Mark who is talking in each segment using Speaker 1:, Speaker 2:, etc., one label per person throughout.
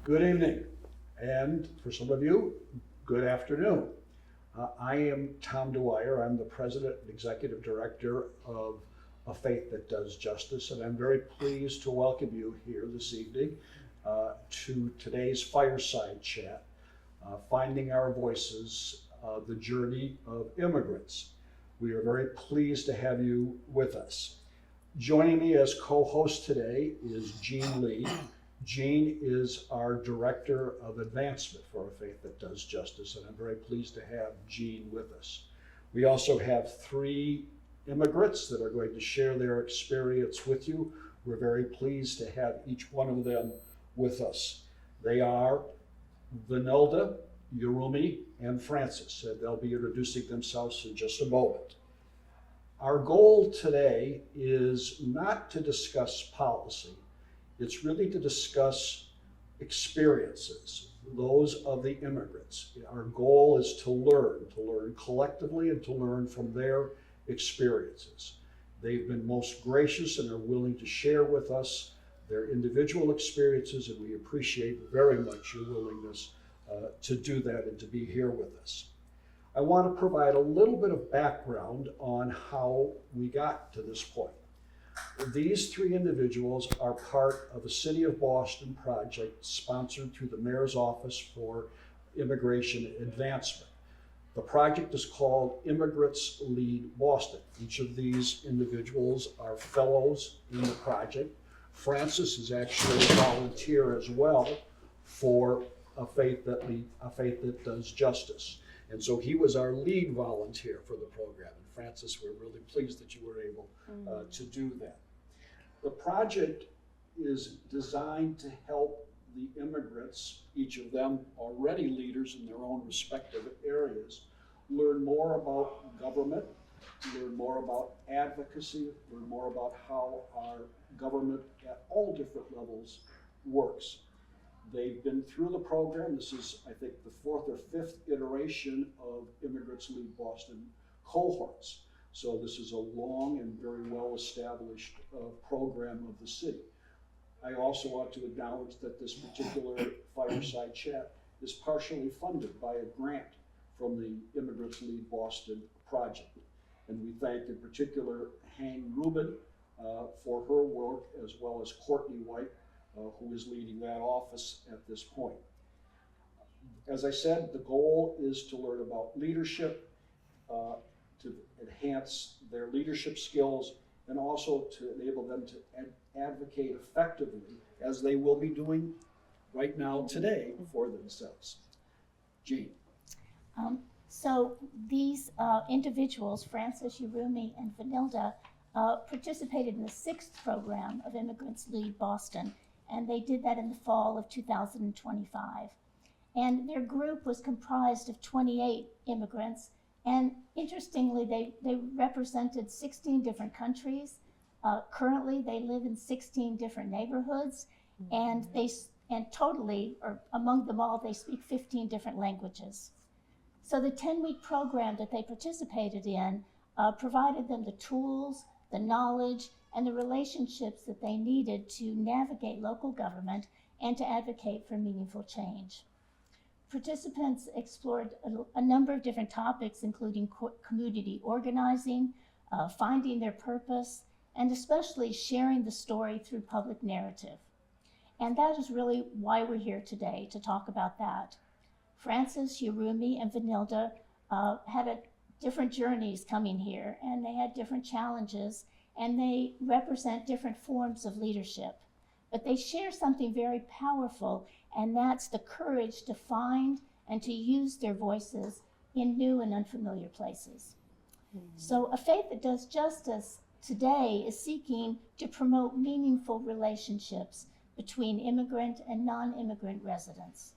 Speaker 1: Good evening, and for some of you, good afternoon. I am Tom Dwyer. I'm the President and Executive Director of A Faith That Does Justice, and I'm very pleased to welcome you here this evening to today's fireside chat, Finding Our Voices, the Journey of Immigrants. We are very pleased to have you with us. Joining me as co-host today is Jean Lee. Jean is our Director of Advancement for A Faith That Does Justice, and I'm very pleased to have Jean with us. We also have 3 immigrants that are going to share their experience with you. We're very pleased to have each one of them with us. They are Vanilda, Yurumi, and Francis, and they'll be introducing themselves in just a moment. Our goal today is not to discuss policy. It's really to discuss experiences, those of the immigrants. Our goal is to learn collectively and to learn from their experiences. They've been most gracious and are willing to share with us their individual experiences, and we appreciate very much your willingness to do that and to be here with us. I want to provide a little bit of background on how we got to this point. These 3 individuals are part of a City of Boston project sponsored through the Mayor's Office for Immigration Advancement. The project is called Immigrants Lead Boston. Each of these individuals are fellows in the project. Francis is actually a volunteer as well for A Faith That Does Justice. And so he was our lead volunteer for the program. And Francis, we're really pleased that you were able to do that. The project is designed to help the immigrants, each of them already leaders in their own respective areas, learn more about government, learn more about advocacy, learn more about how our government at all different levels works. They've been through the program. This is, I think, the 4th or 5th iteration of Immigrants Lead Boston cohorts. So this is a long and very well-established program of the city. I also want to acknowledge that this particular fireside chat is partially funded by a grant from the Immigrants Lead Boston project. And we thank in particular Hang Rubin for her work, as well as Courtney White, who is leading that office at this point. As I said, the goal is to learn about leadership, to enhance their leadership skills, and also to enable them to advocate effectively, as they will be doing right now today for themselves. Jean.
Speaker 2: So these individuals, Francis, Yurumi, and Vanilda, participated in the 6th program of Immigrants Lead Boston, and they did that in the fall of 2025. And their group was comprised of 28 immigrants, and interestingly, they represented 16 different countries. Currently, they live in 16 different neighborhoods, and totally, or among them all, they speak 15 different languages. So the 10-week program that they participated in provided them the tools, the knowledge, and the relationships that they needed to navigate local government and to advocate for meaningful change. Participants explored a number of different topics, including community organizing, finding their purpose, and especially sharing the story through public narrative. And that is really why we're here today, to talk about that. Francis, Yurumi, and Vanilda had different journeys coming here, and they had different challenges, and they represent different forms of leadership. But they share something very powerful, and that's the courage to find and to use their voices in new and unfamiliar places. So A Faith That Does Justice today is seeking to promote meaningful relationships between immigrant and non-immigrant residents.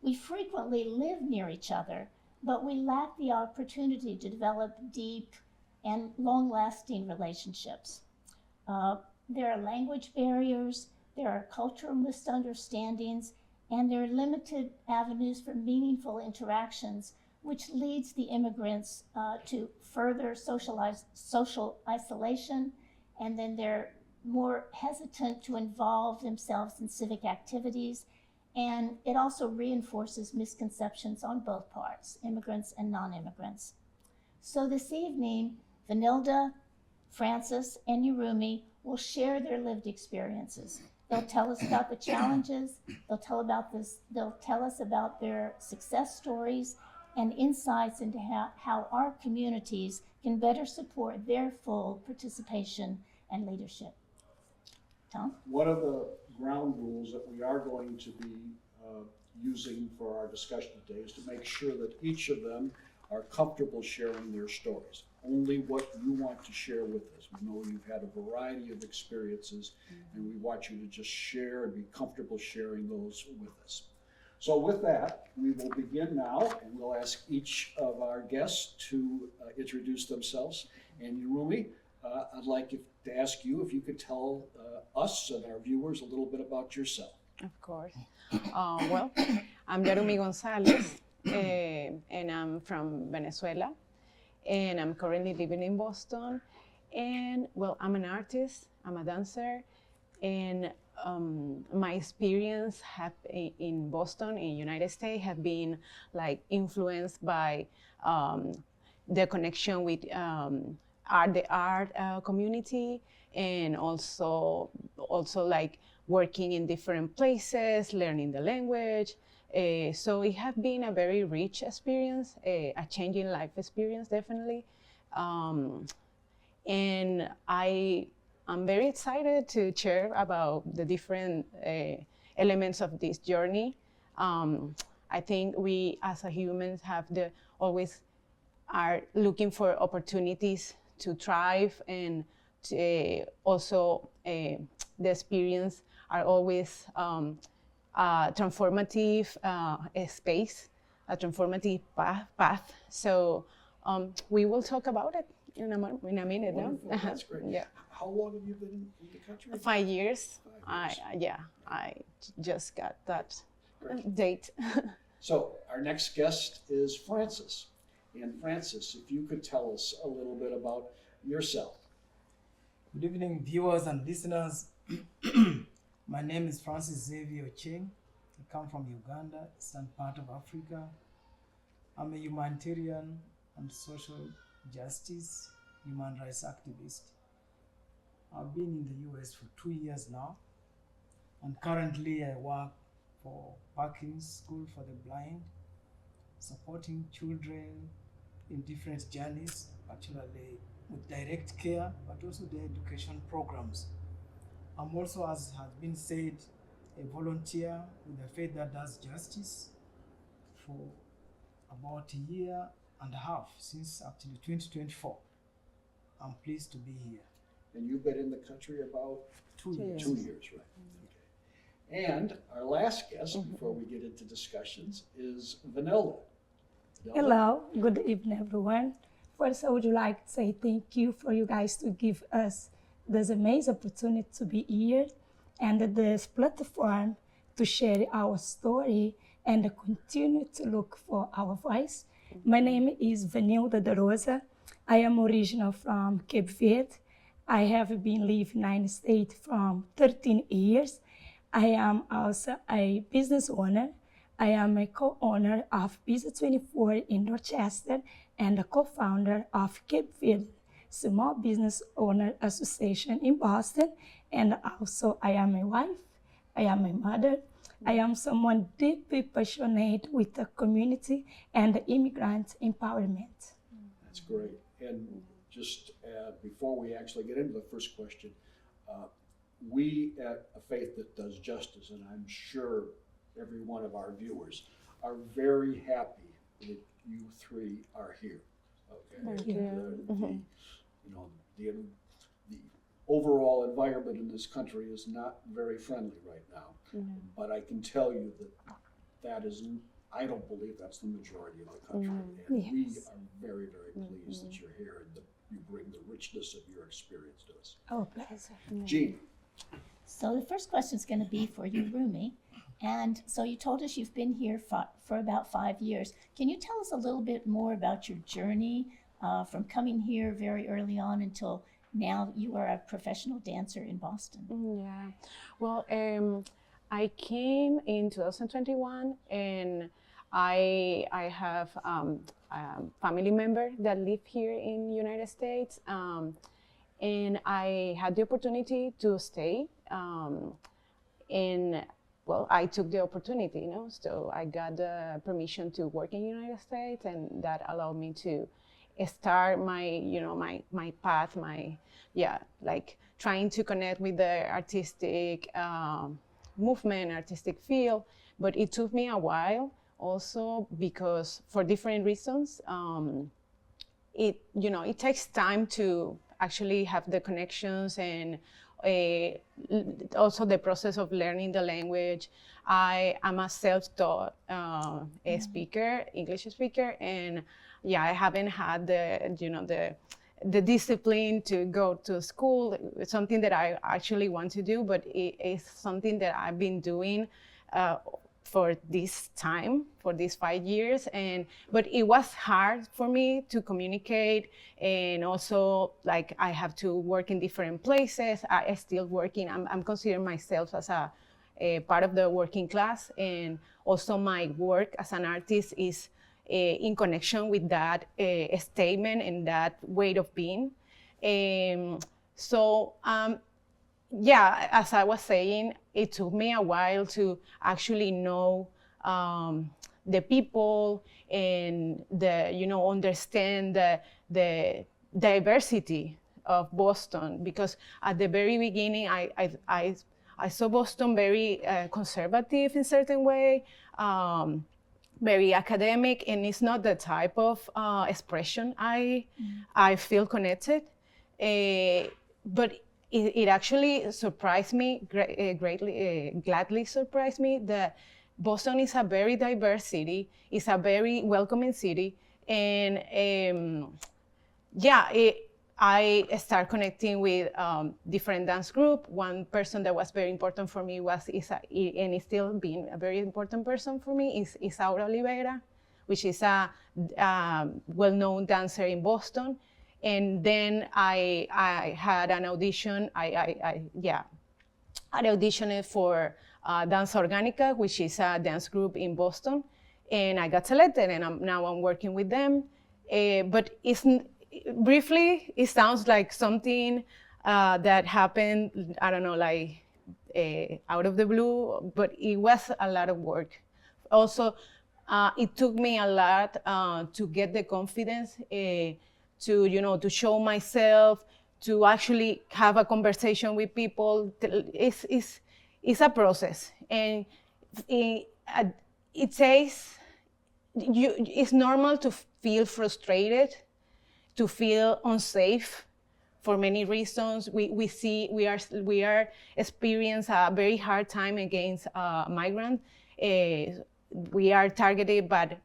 Speaker 2: We frequently live near each other, but we lack the opportunity to develop deep and long-lasting relationships. There are language barriers, there are cultural misunderstandings, and there are limited avenues for meaningful interactions, which leads the immigrants to further social isolation, and then they're more hesitant to involve themselves in civic activities, And it also reinforces misconceptions on both parts, immigrants and non-immigrants. So this evening, Vanilda, Francis, and Yurumi will share their lived experiences. They'll tell us about the challenges, they'll tell us about their success stories and insights into how our communities can better support their full participation and leadership. Tom?
Speaker 1: One of the ground rules that we are going to be using for our discussion today is to make sure that each of them are comfortable sharing their stories. Only what you want to share with us. We know you've had a variety of experiences, and we want you to just share and be comfortable sharing those with us. So with that, we will begin now, and we'll ask each of our guests to introduce themselves. And Yurumi, I'd like to ask you if you could tell us and our viewers a little bit about yourself.
Speaker 3: Of course. Well, I'm Yurumi Gonzalez, and I'm from Venezuela, and I'm currently living in Boston. And well, I'm an artist, I'm a dancer, and my experience in Boston, in United States, have been like influenced by the connection with the art community, and also like working in different places, learning the language. So it has been a very rich experience, a changing life experience, definitely. And I'm very excited to share about the different elements of this journey. I think we as a humans have always are looking for opportunities to thrive, and also the experience are always transformative space, a transformative path. So we will talk about it in a minute.
Speaker 1: Wonderful.
Speaker 3: Now.
Speaker 1: That's great.
Speaker 3: Yeah.
Speaker 1: How long have you been in the country?
Speaker 3: 5 years.
Speaker 1: 5 years.
Speaker 3: I just got that
Speaker 1: Great.
Speaker 3: date.
Speaker 1: So our next guest is Francis. And Francis, if you could tell us a little bit about yourself.
Speaker 4: Good evening, viewers and listeners. My name is Francis Xavier Cheng. I come from Uganda, eastern part of Africa. I'm a humanitarian and social justice human rights activist. I've been in the US for 2 years now, and currently I work for Parkins School for the Blind, supporting children in different journeys, particularly with direct care, but also the education programs. I'm also, as has been said, a volunteer with a faith that does justice for about a year and a half, since actually 2024. I'm pleased to be here.
Speaker 1: And you've been in the country about
Speaker 4: 2 years.
Speaker 1: 2 years, right? Okay. And our last guest, before we get into discussions, is Vanilda. Vanilda?
Speaker 5: Hello, good evening, everyone. First, I would like to say thank you for you guys to give us this amazing opportunity to be here and this platform to share our story and continue to look for our voice. My name is Vanilda de Rosa. I am original from Cape Verde. I have been living in the United States from 13 years. I am also a business owner. I am a co-owner of Business 24 in Dorchester and a co-founder of Cape Verde Small Business Owner Association in Boston. And also I am a wife, I am a mother, I am someone deeply passionate with the community and immigrant empowerment.
Speaker 1: That's great. And just before we actually get into the first question, we at A Faith That Does Justice, and I'm sure every one of our viewers, are very happy that you three are here. Okay.
Speaker 3: Thank you.
Speaker 1: The overall environment in this country is not very friendly right now. But I can tell you that is, I don't believe that's the majority of the country. And we are very, very pleased that you're here and that you bring the richness of your experience to us.
Speaker 2: Oh, pleasure.
Speaker 1: Jean.
Speaker 2: So the first question is going to be for you, Rumi. And so you told us you've been here for about 5 years. Can you tell us a little bit more about your journey from coming here very early on until now you are a professional dancer in Boston?
Speaker 3: Yeah. Well, I came in 2021, and I have a family member that live here in United States, and I had the opportunity to stay. And well, I took the opportunity, so I got the permission to work in the United States, and that allowed me to start my, my path, like trying to connect with the artistic movement, artistic field. But it took me a while also because for different reasons. It takes time to actually have the connections and also the process of learning the language. I am a self-taught speaker, English speaker, and I haven't had the discipline to go to school. It's something that I actually want to do, but it is something that I've been doing for this time, for these 5 years, but it was hard for me to communicate, and also like I have to work in different places. I still working. I'm considering myself as a part of the working class, and also my work as an artist is in connection with that statement and that way of being. As I was saying, it took me a while to actually know the people and understand the diversity of Boston, because at the very beginning I saw Boston very conservative in certain way, very academic, and it's not the type of expression I feel connected. But it actually surprised me gladly surprised me that Boston is a very diverse city. It's a very welcoming city, and I start connecting with different dance group. One person that was very important for me and is still being a very important person for me is Isaura Oliveira, which is a well-known dancer in Boston. And then I had an audition. I auditioned for Danza Organica, which is a dance group in Boston, and I got selected, and now I'm working with them. But briefly, it sounds like something that happened, I don't know, like out of the blue, but it was a lot of work. Also, it took me a lot to get the confidence to show myself, to actually have a conversation with people. It's a process, and it takes it's normal to feel frustrated, to feel unsafe for many reasons. We are experience a very hard time against migrants. We are targeted by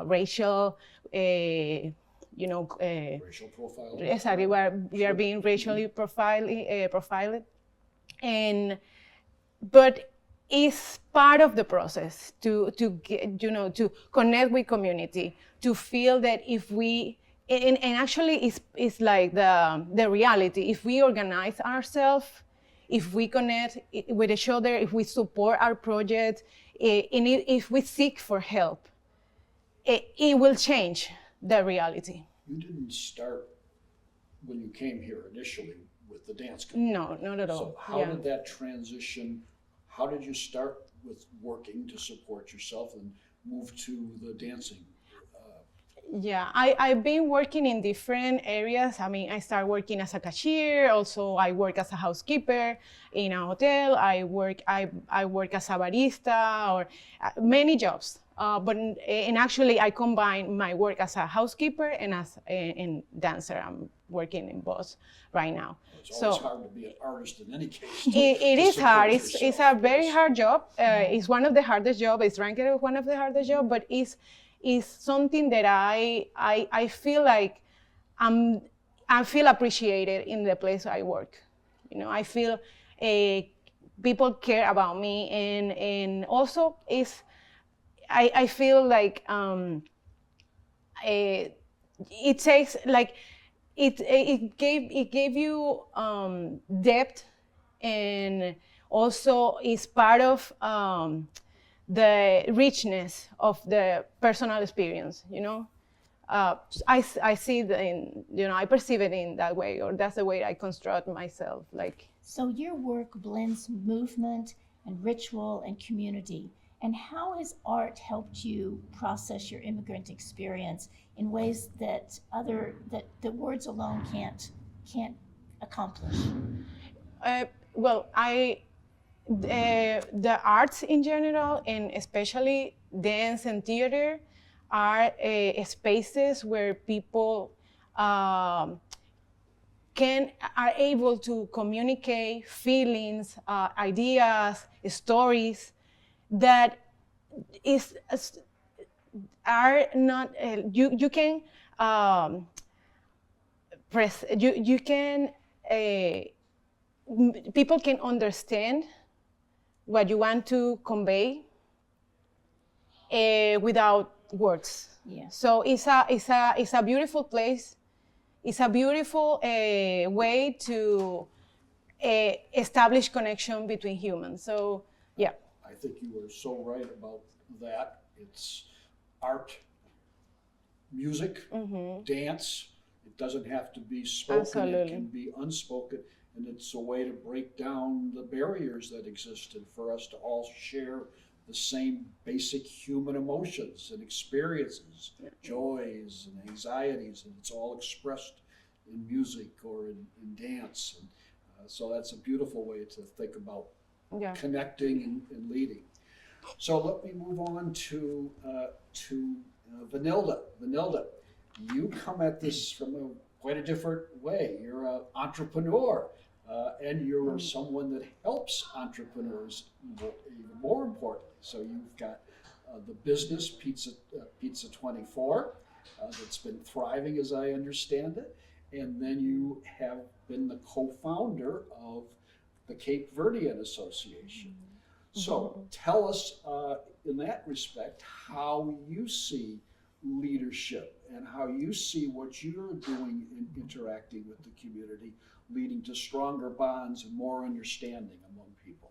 Speaker 3: racial.
Speaker 1: Racial profiling.
Speaker 3: Exactly, we are being racially profiled, but it's part of the process to get, to connect with community, to feel that if we and actually it's like the reality. If we organize ourselves, if we connect with each other, if we support our project, and if we seek for help, it will change the reality.
Speaker 1: You didn't start when you came here initially with the dance company.
Speaker 3: No, not at all.
Speaker 1: So how did that transition, how did you start with working to support yourself and move to the dancing?
Speaker 3: I've been working in different areas. I mean, I started working as a cashier. Also, I work as a housekeeper in a hotel. I work as a barista, or many jobs. And actually, I combine my work as a housekeeper and as a dancer. I'm working in both right now.
Speaker 1: It's always hard to be an artist in any case.
Speaker 3: It is hard. It's a very hard job. It's one of the hardest jobs. It's ranked as one of the hardest jobs, but it's something that I feel like I feel appreciated in the place I work. I feel people care about me, and also I feel like it takes like it gave you depth and also is part of the richness of the personal experience, you know. I see it in, you know, I perceive it in that way, or that's the way I construct myself. Like,
Speaker 2: So your work blends movement and ritual and community. And how has art helped you process your immigrant experience in ways that that words alone can't accomplish?
Speaker 3: well, the arts in general, and especially dance and theater, are spaces where people are able to communicate feelings, ideas, stories that are not you can you can people can understand what you want to convey without words.
Speaker 2: Yeah.
Speaker 3: So it's a beautiful place. It's a beautiful way to establish connection between humans. So yeah.
Speaker 1: I think you were so right about that. It's art, music, dance. It doesn't have to be spoken.
Speaker 3: Absolutely.
Speaker 1: It can be unspoken. And it's a way to break down the barriers that exist and for us to all share the same basic human emotions and experiences, joys and anxieties, and it's all expressed in music or in dance. And so that's a beautiful way to think about connecting and leading. So let me move on to Vanilda. Vanilda, you come at this from quite a different way. You're an entrepreneur, and you're someone that helps entrepreneurs even more importantly. So you've got the business Pizza 24 that's been thriving, as I understand it, and then you have been the co-founder of the Cape Verdean Association. So tell us, in that respect, how you see leadership and how you see what you're doing in interacting with the community, leading to stronger bonds and more understanding among people.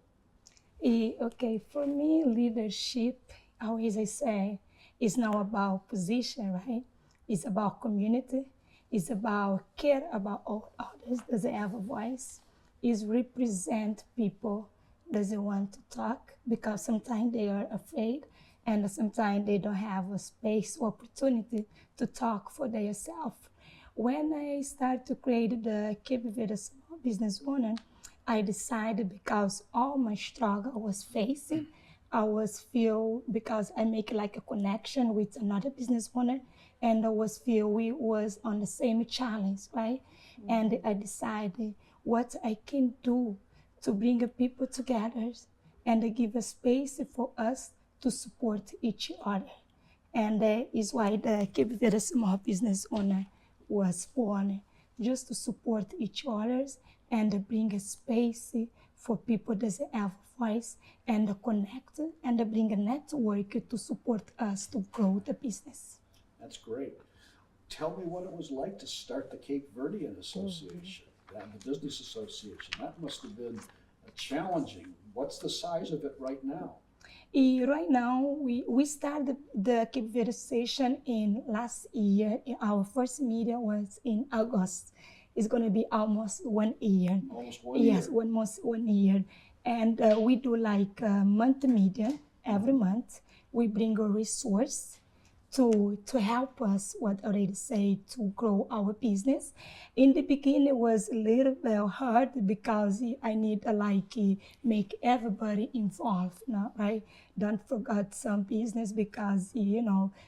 Speaker 5: Okay, for me, leadership, always I say, is not about position, right? It's about community. It's about care about all others. Doesn't have a voice. It's represent people. Doesn't want to talk because sometimes they are afraid, and sometimes they don't have a space or opportunity to talk for themselves. When I started to create the Cape Verde Small Business Owner, I decided because all my struggle I was facing, I was feel because I make like a connection with another business owner, and I was feel we was on the same challenge, right? And I decided what I can do to bring people together and give a space for us to support each other. And that is why the Cape Verde Small Business Owner was born, just to support each other and bring a space for people that have a voice and connect and bring a network to support us to grow the business.
Speaker 1: That's great. Tell me what it was like to start the Cape Verdean Association, the business association. That must have been challenging. What's the size of it right now?
Speaker 5: Right now, we started the Cape Verde Association in last year. Our first meeting was in August. It's going to be almost 1 year.
Speaker 1: Almost 1 year.
Speaker 5: Yes, almost 1 year. And we do like a month meeting every month. We bring a resource to help us, what I already say, to grow our business. In the beginning, it was a little bit hard because I need to make everybody involved, right? Don't forget some business because,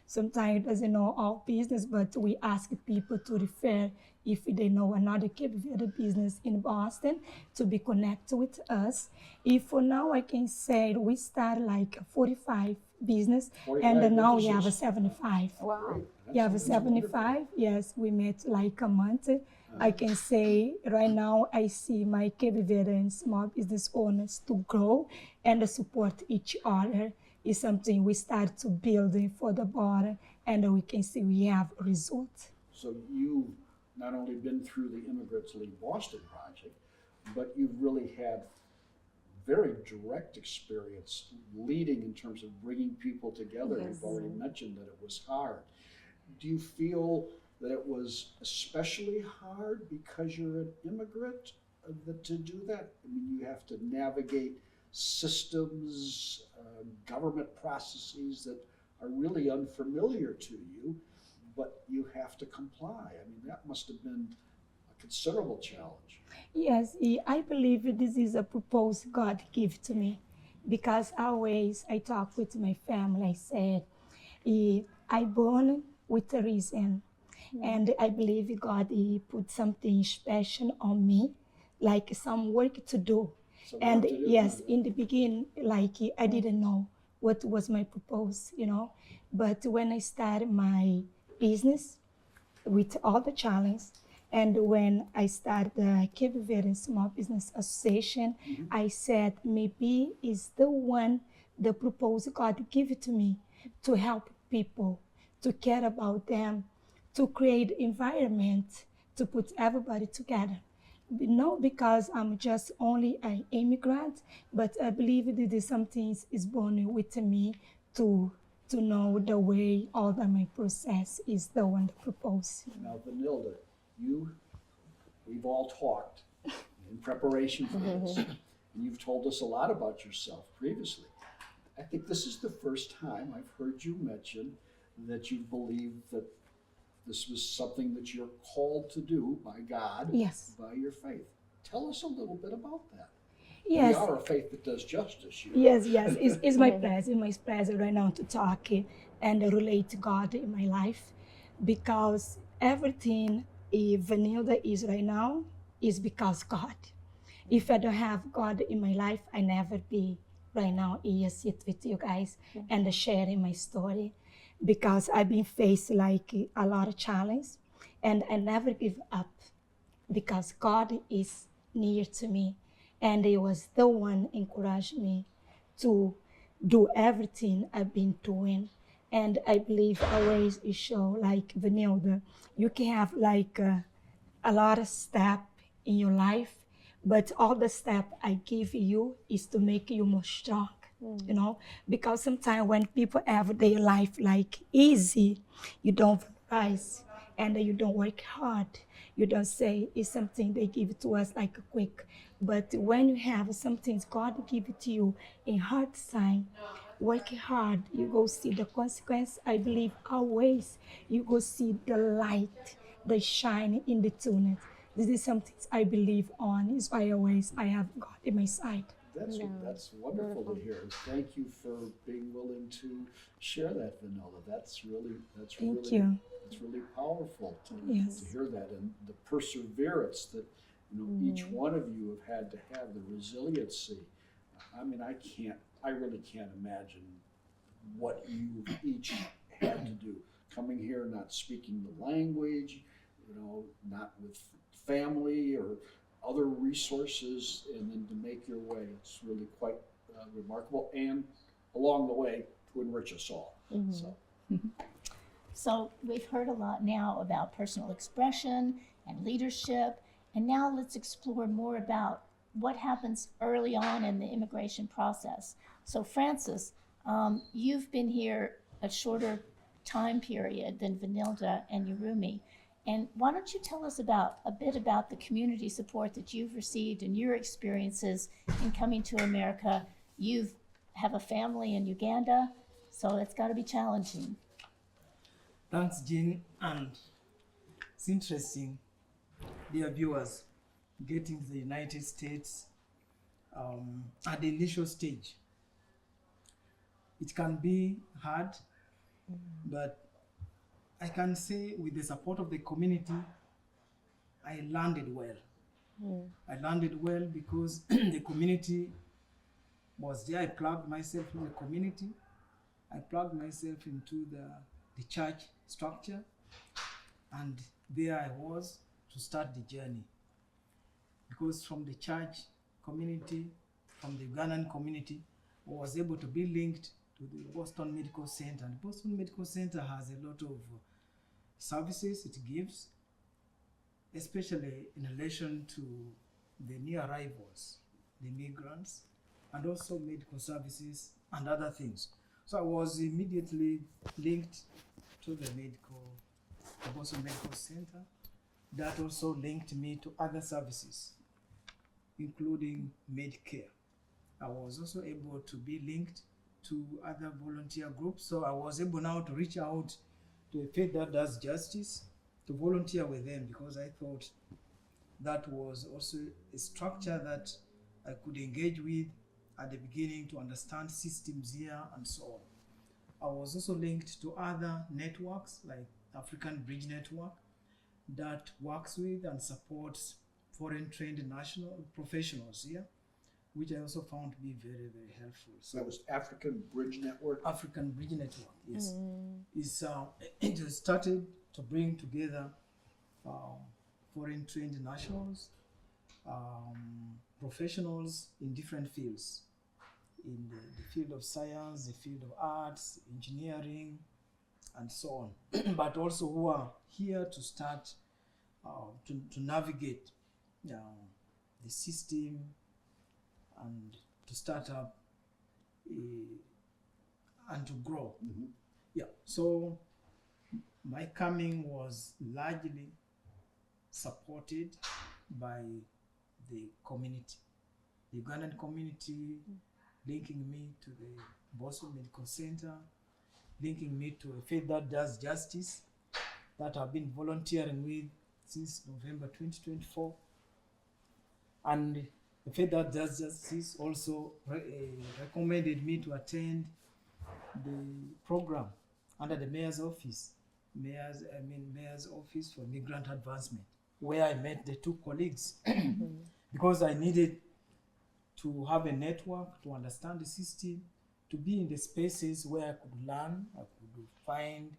Speaker 5: sometimes it doesn't know all business, but we ask people to refer if they know another Cape Verde business in Boston to be connected with us. If for now I can say we start like 45 business,
Speaker 1: 45
Speaker 5: and now we
Speaker 1: businesses.
Speaker 5: have a 75.
Speaker 3: Wow.
Speaker 5: You have a 75, yes, we met like a month. I can say right now I see my Cape Verdean small business owners to grow and support each other. Is something we start to build for the border, and we can see we have results.
Speaker 1: So you've not only been through the Immigrants Lead Boston project, but you've really had very direct experience leading in terms of bringing people together.
Speaker 3: Yes.
Speaker 1: You've already mentioned that it was hard. Do you feel that it was especially hard because you're an immigrant to do that? I mean, you have to navigate systems, government processes that are really unfamiliar to you, but you have to comply. I mean, that must have been a considerable challenge.
Speaker 5: Yes, I believe this is a purpose God gave to me, because always I talk with my family. I said, I born with a reason, and I believe God he put something special on me, like some work to do.
Speaker 1: So
Speaker 5: And
Speaker 1: what to do?
Speaker 5: yes, in the beginning, like I didn't know what was my purpose, But when I started my business with all the challenges, and when I started the Cape Verde Small Business Association, I said maybe is the one, the proposal God give it to me to help people, to care about them, to create environment, to put everybody together. Not because I'm just only an immigrant, but I believe that there's something is born with me to know the way all that my process is the one to propose.
Speaker 1: Now, Vanilda, we've all talked in preparation for this, and you've told us a lot about yourself previously. I think this is the first time I've heard you mention that you believe that this was something that you're called to do by God,
Speaker 5: Yes.
Speaker 1: by your faith. Tell us a little bit about that.
Speaker 5: Yes.
Speaker 1: We are a faith that does justice.
Speaker 5: Yes. It's my pleasure right now to talk and relate to God in my life, because everything Vanilda is right now is because God. If I don't have God in my life, I never be right now here sit with you guys and sharing my story, because I've been faced like a lot of challenge, and I never give up because God is near to me, and He was the one encouraged me to do everything I've been doing. And I believe always it show like Vanilda, you can have like a lot of step in your life, but all the step I give you is to make you more strong. Because sometimes when people have their life like easy, you don't rise and you don't work hard. You don't say it's something they give to us like quick. But when you have something God give it to you in hard time, work hard, you go see the consequence. I believe always you go see the light, the shine in the tunnel. This is something I believe on. Is why always I have God in my side.
Speaker 1: That's wonderful to hear. Thank you for being willing to share that, Vanilla. That's really powerful to hear that, and the perseverance that each one of you have had to have, the resiliency. I mean, I really can't imagine what you each had to do. Coming here, not speaking the language, not with family or other resources, and then to make your way. It's really quite remarkable, and along the way to enrich us all.
Speaker 2: So we've heard a lot now about personal expression and leadership, and now let's explore more about what happens early on in the immigration process. So Francis, you've been here a shorter time period than Vanilda and Yurumi. And why don't you tell us a bit about the community support that you've received and your experiences in coming to America? You have a family in Uganda, so it's got to be challenging.
Speaker 4: Thanks, Jean, and it's interesting, dear viewers, getting to the United States at the initial stage. It can be hard, but I can say with the support of the community, I landed well. I landed well because the community was there. I plugged myself in the community. I plugged myself into the church structure, and there I was to start the journey. Because from the church community, from the Ugandan community, I was able to be linked to the Boston Medical Center. And Boston Medical Center has a lot of services it gives, especially in relation to the new arrivals, the migrants, and also medical services and other things. So I was immediately linked to the Boston Medical Center. That also linked me to other services, including Medicare. I was also able to be linked to other volunteer groups. So I was able now to reach out to a faith that does justice, to volunteer with them, because I thought that was also a structure that I could engage with at the beginning to understand systems here and so on. I was also linked to other networks like African Bridge Network that works with and supports foreign trained national professionals here, which I also found to be very, very helpful.
Speaker 1: So that was African Bridge Network.
Speaker 4: African Bridge Network, yes. It was started to bring together foreign trained nationals, professionals in different fields, in the field of science, the field of arts, engineering, and so on, but also who are here to start to navigate the system and to start up and to grow.
Speaker 1: Mhm.
Speaker 4: Yeah, so my coming was largely supported by the community, the Ugandan community, linking me to the Boston Medical Center, linking me to a faith that does justice that I've been volunteering with since November 2024. And the faith that does justice also recommended me to attend the program under the mayor's office, mayor's office for migrant advancement, where I met the two colleagues because I needed to have a network to understand the system, to be in the spaces where I could learn, I could find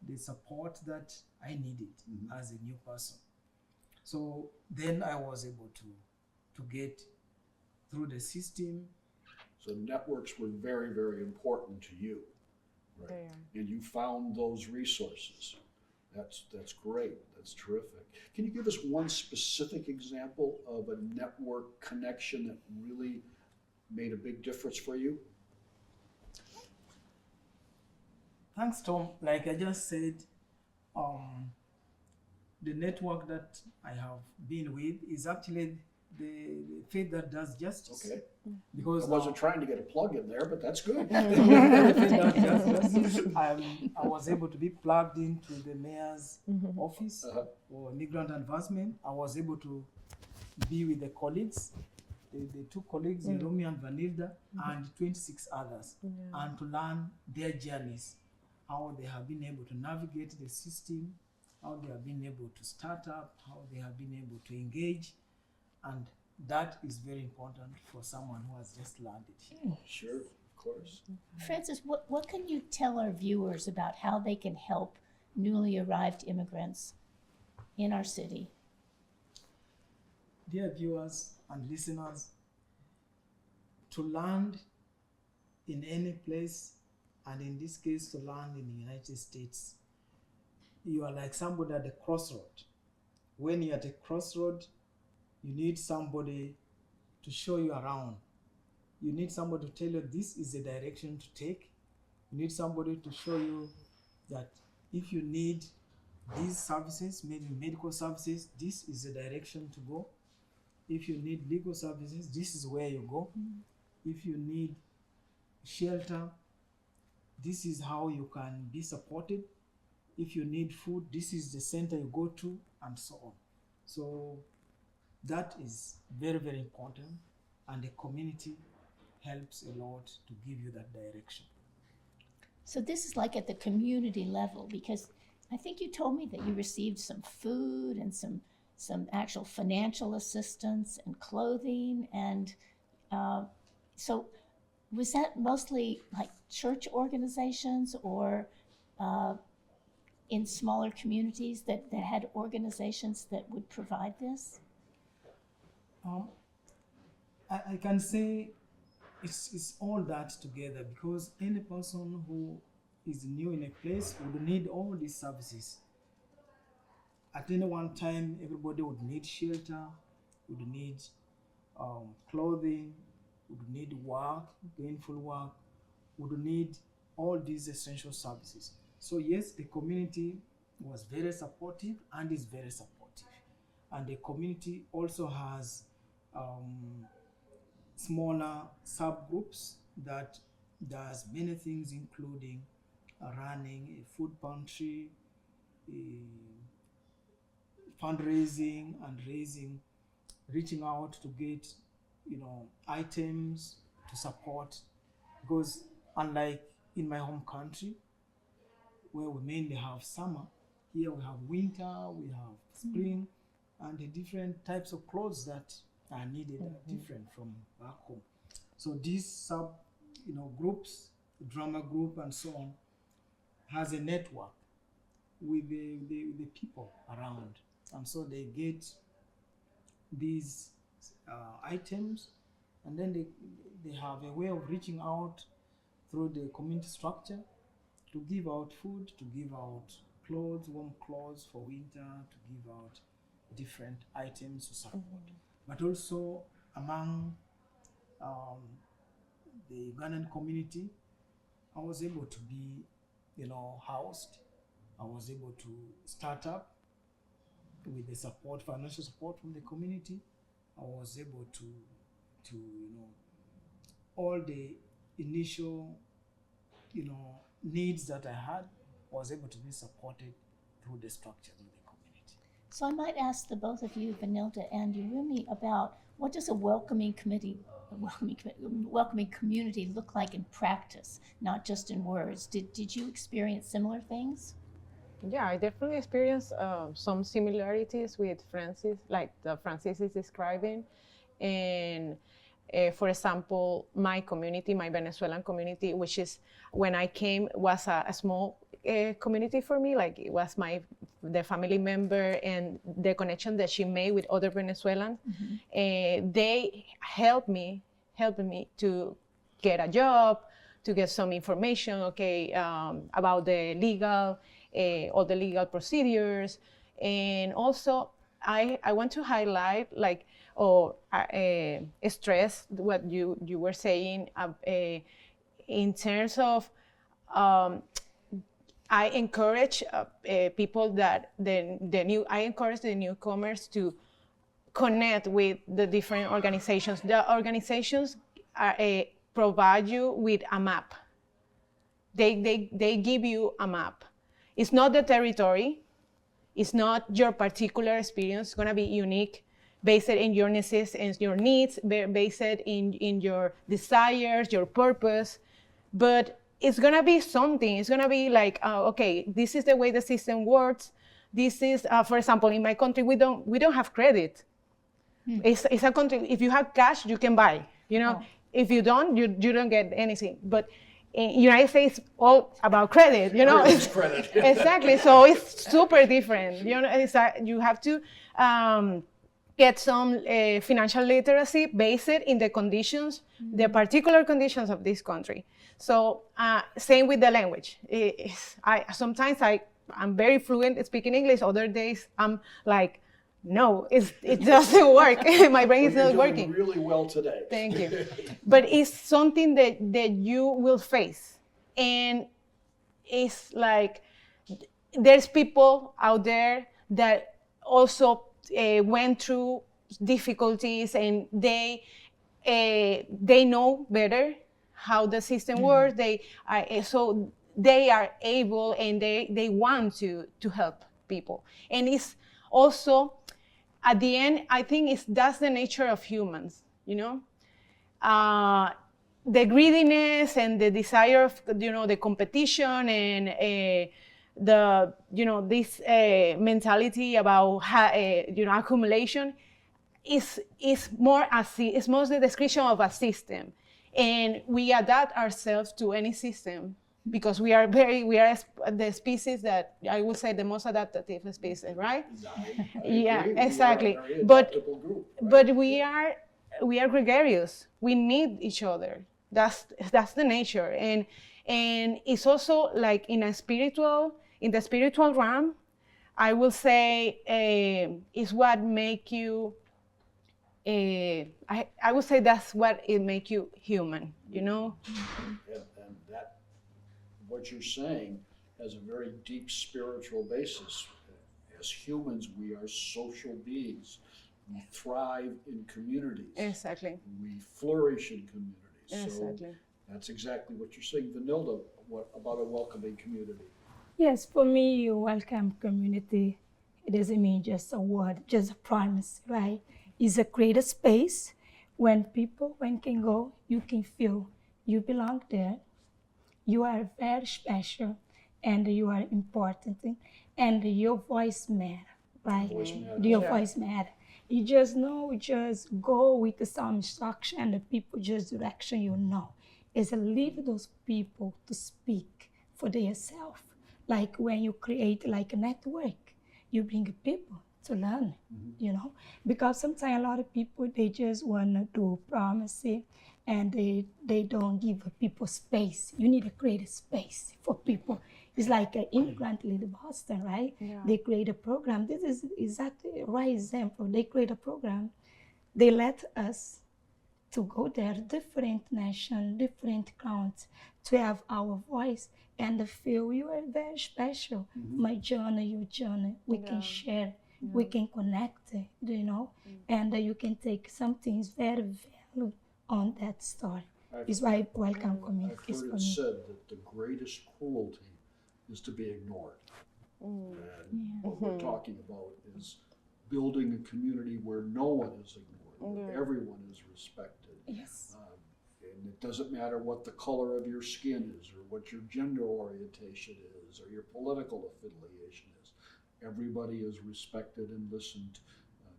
Speaker 4: the support that I needed as a new person. So then I was able to get through the system.
Speaker 1: So networks were very, very important to you, right?
Speaker 3: They are.
Speaker 1: And you found those resources. That's great. That's terrific. Can you give us one specific example of a network connection that really made a big difference for you?
Speaker 4: Thanks, Tom. Like I just said, the network that I have been with is actually the faith that does justice.
Speaker 1: Okay.
Speaker 4: Because
Speaker 1: I wasn't trying to get a plug in there, but that's good.
Speaker 4: I was able to be plugged into the mayor's office
Speaker 1: Uh-huh.
Speaker 4: for migrant advancement. I was able to be with the colleagues, the two colleagues, Romy and Vanilda, and 26 others, and to learn their journeys, how they have been able to navigate the system, how they have been able to start up, how they have been able to engage. And that is very important for someone who has just learned it.
Speaker 1: Sure, of course.
Speaker 2: Francis, what can you tell our viewers about how they can help newly arrived immigrants in our city?
Speaker 4: Dear viewers and listeners, to land in any place, and in this case to land in the United States, you are like somebody at the crossroad. When you're at a crossroad, you need somebody to show you around. You need somebody to tell you this is the direction to take. You need somebody to show you that if you need these services, maybe medical services, this is the direction to go. If you need legal services, this is where you go. If you need shelter, this is how you can be supported. If you need food, this is the center you go to, and so on. So that is very, very important, and the community helps a lot to give you that direction.
Speaker 2: So this is like at the community level, because I think you told me that you received some food and some actual financial assistance and clothing, and so was that mostly like church organizations or in smaller communities that had organizations that would provide this?
Speaker 4: I can say it's all that together, because any person who is new in a place would need all these services. At any one time, everybody would need shelter, would need clothing, would need work, gainful work, would need all these essential services. So yes, the community was very supportive and is very supportive. And the community also has smaller subgroups that does many things, including running a food pantry, fundraising and reaching out to get items to support, because unlike in my home country where we mainly have summer, here we have winter, we have spring, and the different types of clothes that are needed are different from back home. So these sub groups, drama group and so on, has a network with the people around, and so they get these items, and then they have a way of reaching out through the community structure to give out food, to give out clothes, warm clothes for winter, to give out different items to support. But also among the Ugandan community, I was able to be housed. I was able to start up with the support, financial support from the community. I was able to all the initial needs that I had was able to be supported through the structures of the community.
Speaker 2: So I might ask the both of you, Vanilda and Yurumi, about what does a welcoming community look like in practice, not just in words. Did you experience similar things?
Speaker 3: Yeah, I definitely experienced some similarities with Francis, like Francis is describing. And for example, my community, my Venezuelan community, which is when I came, was a small community for me. Like it was the family member and the connection that she made with other Venezuelans. They helped me to get a job, to get some information, about the legal, all the legal procedures. And also I want to highlight stress what you were saying in terms of I encourage people that I encourage the newcomers to connect with the different organizations. The organizations provide you with a map. They give you a map. It's not the territory. It's not your particular experience. It's going to be unique, based in your necessities, your needs, based in your desires, your purpose. But it's going to be something. It's going to be like, okay, this is the way the system works. This is, for example, in my country, we don't have credit. It's a country. If you have cash, you can buy. If you don't, you don't get anything. But in United States, all about credit.
Speaker 1: It's credit.
Speaker 3: Exactly. So it's super different. You have to get some financial literacy based in the conditions, the particular conditions of this country. So same with the language. Sometimes I'm very fluent at speaking English. Other days I'm like, no, it doesn't work. My brain is not working.
Speaker 1: You're doing really well today.
Speaker 3: Thank you. But it's something that you will face. And it's like, there's people out there that also went through difficulties, and they know better how the system works. So they are able, and they want to help people. And it's also, at the end, I think that's the nature of humans, the greediness and the desire of, the competition and this mentality about accumulation is more the description of a system, and we adapt ourselves to any system because we are the species that I would say the most adaptive species, right? Yeah, exactly. But we are gregarious. We need each other. That's the nature, and it's also like in the spiritual realm, I will say is what make you I would say that's what it make you human, you know?
Speaker 1: And that, what you're saying has a very deep spiritual basis. As humans, we are social beings. We thrive in communities.
Speaker 3: Exactly.
Speaker 1: We flourish in communities.
Speaker 3: Exactly.
Speaker 1: So that's exactly what you're saying. Vanilda, what about a welcoming community?
Speaker 5: Yes, for me, a welcome community, it doesn't mean just a word, just a promise, right? It's a greater space when can go, you can feel you belong there. You are very special and you are important and your voice matter, right?
Speaker 1: Voice matters.
Speaker 5: Your
Speaker 3: Sure.
Speaker 5: voice matter. You just know, just go with some instruction and the people just direction you know. Is leave those people to speak for themselves. Like when you create like a network, you bring people to learn, you know, because sometimes a lot of people, they just want to do promises and they don't give people space. You need to create a space for people. It's like an Immigrant Lead Boston, right?
Speaker 3: Yeah.
Speaker 5: They create a program. This is exactly the right example. They create a program. They let us to go there, different nation, different countries, to have our voice and feel you are very special. My journey, your journey, we can share, we can connect, you know, and you can take some things very valuable on that story. It's why welcome community
Speaker 1: I've
Speaker 5: is
Speaker 1: heard
Speaker 5: for
Speaker 1: it
Speaker 5: me.
Speaker 1: said that the greatest cruelty is to be ignored. And what we're talking about is building a community where no one is ignored, where everyone is respected.
Speaker 5: Yes.
Speaker 1: And it doesn't matter what the color of your skin is, or what your gender orientation is, or your political affiliation is. Everybody is respected and listened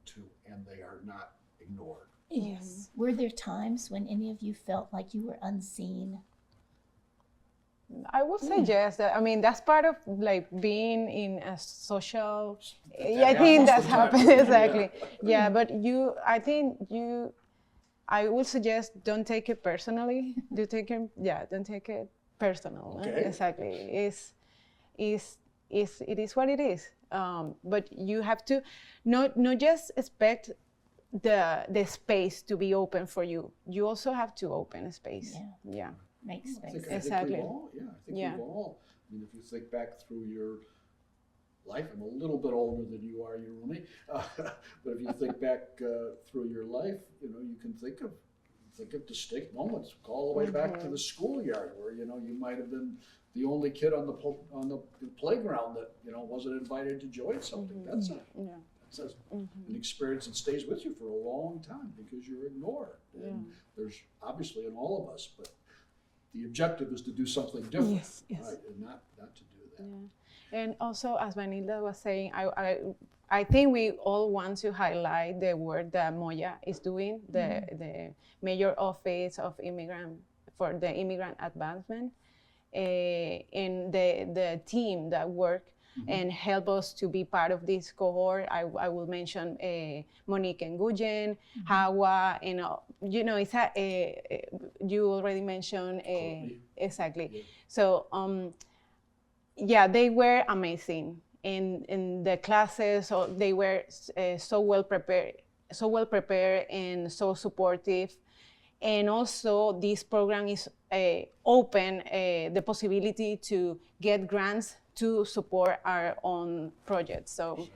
Speaker 1: to, and they are not ignored.
Speaker 5: Yes.
Speaker 2: Were there times when any of you felt like you were unseen?
Speaker 3: I would say yes. I mean, that's part of like being in a social. Yeah, I think that's happened exactly. Yeah, but I would suggest don't take it personally. Don't take it personal.
Speaker 1: Okay.
Speaker 3: Exactly. It is what it is. But you have to not just expect the space to be open for you. You also have to open a space. Yeah.
Speaker 2: Make
Speaker 1: I
Speaker 2: space.
Speaker 1: think
Speaker 3: Exactly.
Speaker 1: we've all, I think
Speaker 3: Yeah.
Speaker 1: we've all. I mean, if you think back through your life, I'm a little bit older than you are, Yurumi, but if you think back through your life, you know, you can think of distinct moments, all the way back to the schoolyard, where you might have been the only kid on the playground that wasn't invited to join something. That's an experience that stays with you for a long time because you're ignored. And there's obviously in all of us, but the objective is to do something different,
Speaker 5: Yes.
Speaker 1: right? And not to do that.
Speaker 3: Yeah. And also, as Vanilda was saying, I think we all want to highlight the work that Moya is doing, the Major Office of Immigrant for the Immigrant Advancement, and the team that work and help us to be part of this cohort. I will mention Monique and Gujen, Hawa, and it's you already mentioned exactly.
Speaker 1: Yeah.
Speaker 3: So they were amazing in the classes. So they were so well prepared and so supportive. And also, this program is open the possibility to get grants to support our own projects. So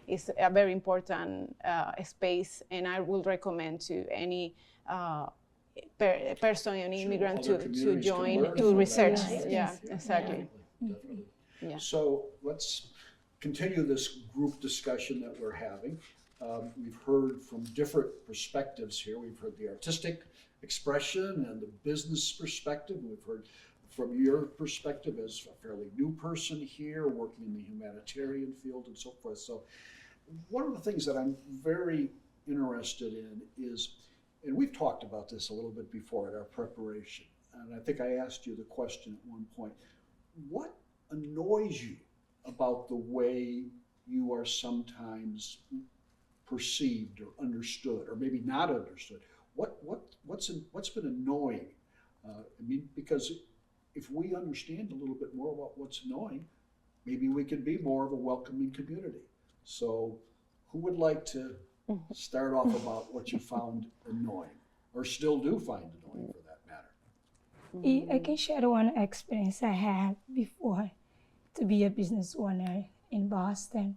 Speaker 3: it's a very important space, and I would recommend to any person, any immigrant,
Speaker 1: other
Speaker 3: to
Speaker 1: communities can
Speaker 3: join,
Speaker 1: learn
Speaker 3: to
Speaker 1: from
Speaker 3: research.
Speaker 1: that.
Speaker 3: Yeah, exactly.
Speaker 1: Definitely.
Speaker 3: Yeah.
Speaker 1: So let's continue this group discussion that we're having. We've heard from different perspectives here. We've heard the artistic expression and the business perspective. We've heard from your perspective as a fairly new person here, working in the humanitarian field and so forth. So one of the things that I'm very interested in is, and we've talked about this a little bit before at our preparation, and I think I asked you the question at one point, what annoys you about the way you are sometimes perceived or understood, or maybe not understood? What's been annoying? Because if we understand a little bit more about what's annoying, maybe we can be more of a welcoming community. So who would like to Start off about what you found annoying, or still do find annoying for that matter.
Speaker 5: I can share one experience I had before to be a business owner in Boston.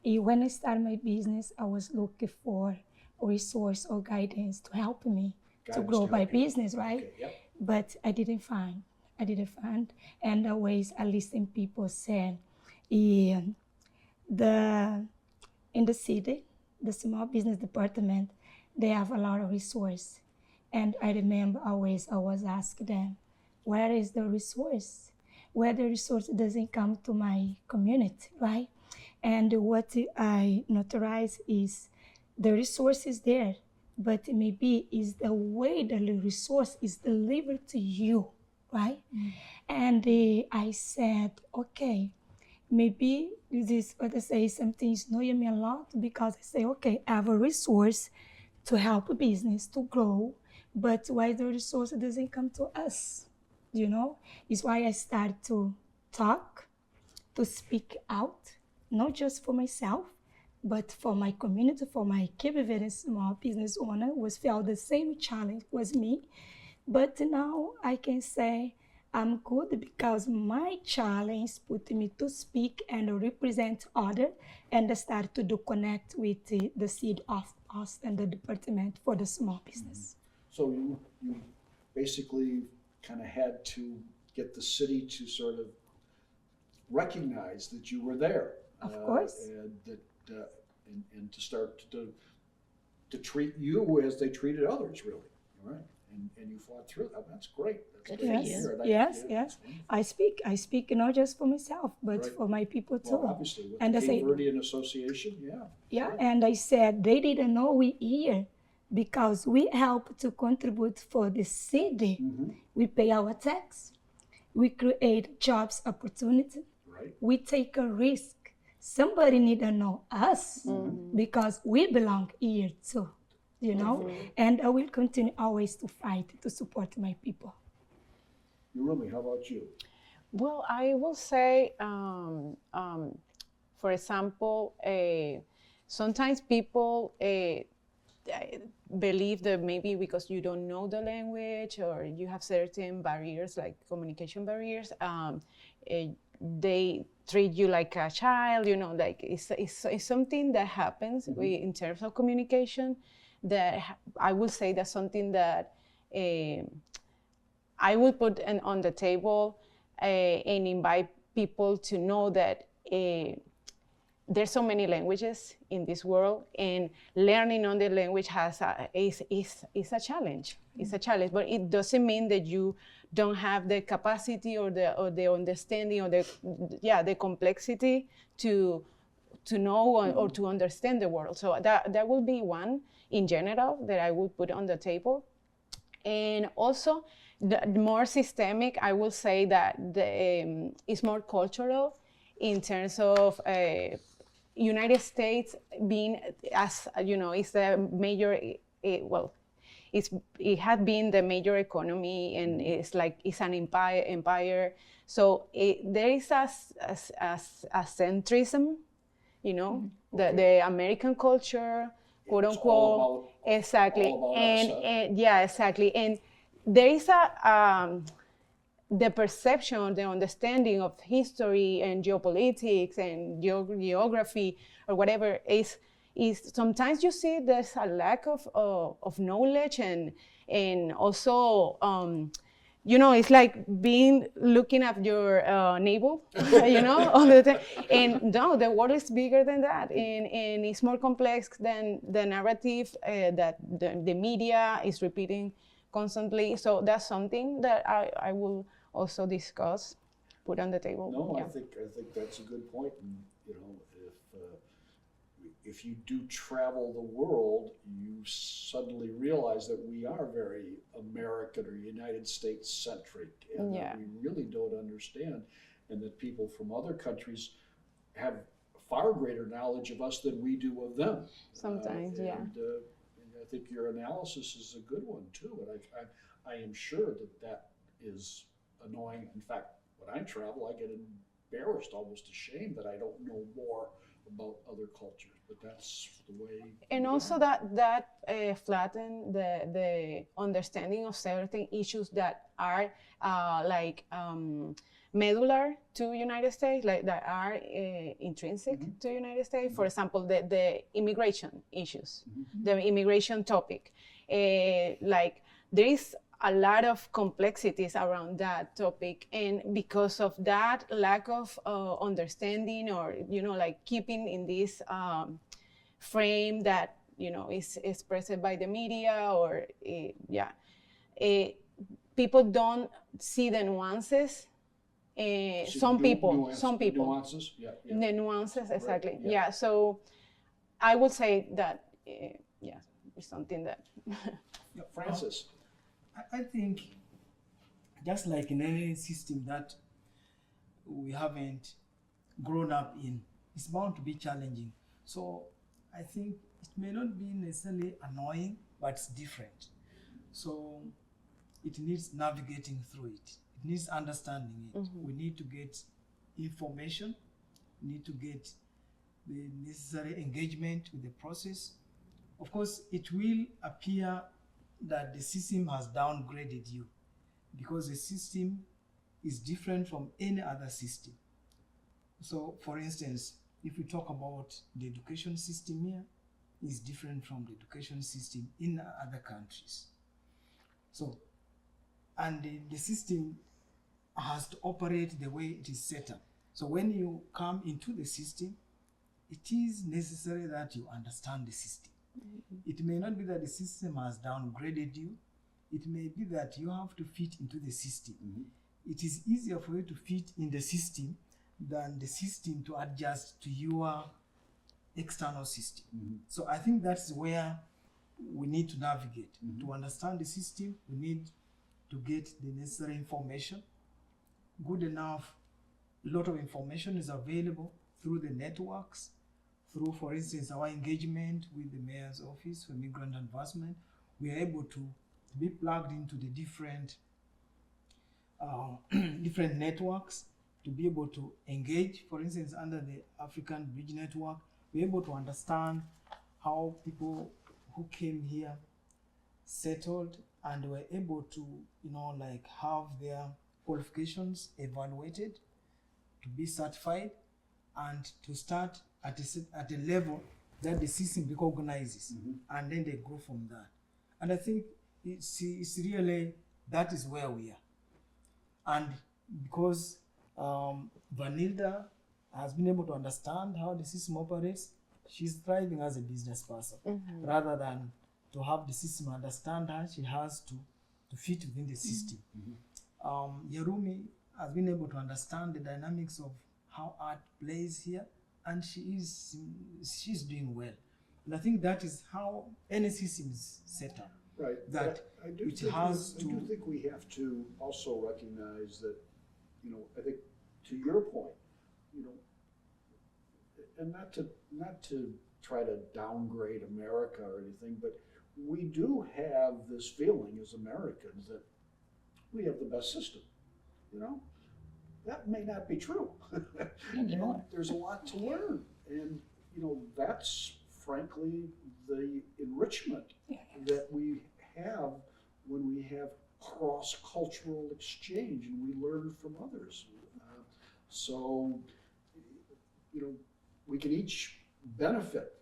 Speaker 5: When I started my business, I was looking for a resource or guidance to help me to
Speaker 1: Guidance
Speaker 5: grow
Speaker 1: to
Speaker 5: my
Speaker 1: help you.
Speaker 5: business, right?
Speaker 1: Okay, yep.
Speaker 5: But I didn't find. And always I listen people said, in the city, the small business department, they have a lot of resource. And I remember always I was asking them, where is the resource? Where the resource doesn't come to my community, right? And what I notarized is the resource is there, but maybe is the way the resource is delivered to you, right? And I said, okay, maybe this is what I say, something is annoying me a lot because I say, okay, I have a resource to help a business to grow, but why the resource doesn't come to us? You know, it's why I start to talk, to speak out, not just for myself, but for my community, for my capable small business owner who felt the same challenge was me. But now I can say I'm good because my challenge put me to speak and represent others and start to do connect with the seed of us and the department for the small business.
Speaker 1: So you basically kind of had to get the city to sort of recognize that you were there.
Speaker 5: Of course.
Speaker 1: And that, and to start to treat you as they treated others, really, right? And you fought through that. That's great. That's
Speaker 2: Good
Speaker 1: great
Speaker 2: for
Speaker 1: to
Speaker 2: you.
Speaker 1: hear.
Speaker 5: Yes.
Speaker 1: that's wonderful.
Speaker 5: I speak not just for myself, but
Speaker 1: Right.
Speaker 5: for my people too.
Speaker 1: Well, obviously, with
Speaker 5: And
Speaker 1: the
Speaker 5: I say-
Speaker 1: Cape Verdean Association, yeah.
Speaker 5: Yeah,
Speaker 1: sure.
Speaker 5: and I said they didn't know we here because we help to contribute for the city.
Speaker 1: Mhm.
Speaker 5: We pay our tax. We create jobs opportunity.
Speaker 1: Right.
Speaker 5: We take a risk. Somebody need to know us because we belong here too, you know? And I will continue always to fight to support my people.
Speaker 1: Yurumi, how about you?
Speaker 3: Well, I will say, for example, sometimes people believe that maybe because you don't know the language or you have certain barriers, like communication barriers, they treat you like a child, you know, like it's something that happens in terms of communication that I will say that's something that I will put on the table and invite people to know that there's so many languages in this world, and learning on the language is a challenge. It's a challenge, but it doesn't mean that you don't have the capacity or the understanding or the complexity to know or to understand the world. So that will be one in general that I will put on the table. And also, the more systemic, I will say that it's more cultural in terms of United States being, as you know, is the major, it had been the major economy, and it's an empire. So there is a centrism, you know, the American culture, quote
Speaker 1: It's
Speaker 3: unquote,
Speaker 1: all about-
Speaker 3: exactly,
Speaker 1: all about us, huh?
Speaker 3: and yeah, exactly, and there is the perception, the understanding of history and geopolitics and geography or whatever is sometimes you see there's a lack of knowledge and also you know, it's like looking at your navel, you know, all the time. And no, the world is bigger than that, and it's more complex than the narrative that the media is repeating constantly. So that's something that I will also discuss, put on the table.
Speaker 1: No,
Speaker 3: Yeah.
Speaker 1: I think that's a good point. And you know, if you do travel the world, you suddenly realize that we are very American or United States centric, and
Speaker 3: Yeah.
Speaker 1: that we really don't understand, and that people from other countries have far greater knowledge of us than we do of them.
Speaker 3: Sometimes, yeah.
Speaker 1: And I think your analysis is a good one too. And I am sure that is annoying. In fact, when I travel, I get embarrassed, almost ashamed that I don't know more about other cultures, but that's the way.
Speaker 3: And also that flatten the understanding of certain issues that are medular to United States, like that are intrinsic to United States. For example, the immigration issues, the immigration topic. Like there is a lot of complexities around that topic, and because of that lack of understanding, or like keeping in this frame that is expressed by the media, or people don't see the nuances. Some people,
Speaker 1: Nuances, yeah.
Speaker 3: the nuances, exactly.
Speaker 1: yeah.
Speaker 3: Yeah. So I would say that it's something that
Speaker 4: Yeah,
Speaker 1: Francis.
Speaker 4: I think just like in any system that we haven't grown up in, it's bound to be challenging. So I think it may not be necessarily annoying, but it's different. So it needs navigating through it. It needs understanding it. We need to get information. We need to get the necessary engagement with the process. Of course, it will appear that the system has downgraded you because the system is different from any other system. So, for instance, if we talk about the education system here, is different from the education system in other countries. So, and the system has to operate the way it is set up. So when you come into the system, it is necessary that you understand the system. It may not be that the system has downgraded you. It may be that you have to fit into the system. It is easier for you to fit in the system than the system to adjust to your external system. So I think that's where we need to navigate. To understand the system, we need to get the necessary information. Good enough, a lot of information is available through the networks, through, for instance, our engagement with the Mayor's Office for Immigrant Advancement. We are able to be plugged into the different different networks to be able to engage. For instance, under the African Bridge Network, we're able to understand how people who came here settled and were able to, have their qualifications evaluated, to be certified, and to start at a level that the system recognizes, and then they go from that. And I think it's really, that is where we are. And because Vanilda has been able to understand how the system operates, she's thriving as a business person. Rather than to have the system understand her, she has to fit within the system. Yerumi has been able to understand the dynamics of how art plays here, and she's doing well. And I think that is how any system is set up.
Speaker 1: Right.
Speaker 4: That
Speaker 1: I do
Speaker 4: it
Speaker 1: think
Speaker 4: has
Speaker 1: I do think we have to also recognize that, I think to your point, and not to try to downgrade America or anything, but we do have this feeling as Americans that we have the best system. That may not be true.
Speaker 2: Anymore.
Speaker 1: There's a lot to learn, and that's frankly the enrichment that we have when we have cross-cultural exchange and we learn from others. So we can each benefit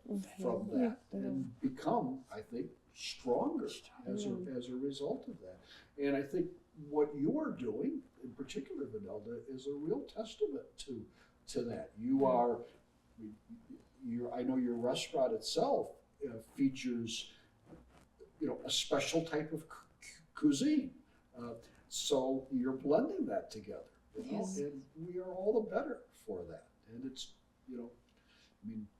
Speaker 1: from that and become, I think, stronger as a result of that. And I think what you're doing, in particular, Vanilda, is a real testament to that. I know your restaurant itself features, a special type of cuisine. So you're blending that together, and we are all the better for that. And it's,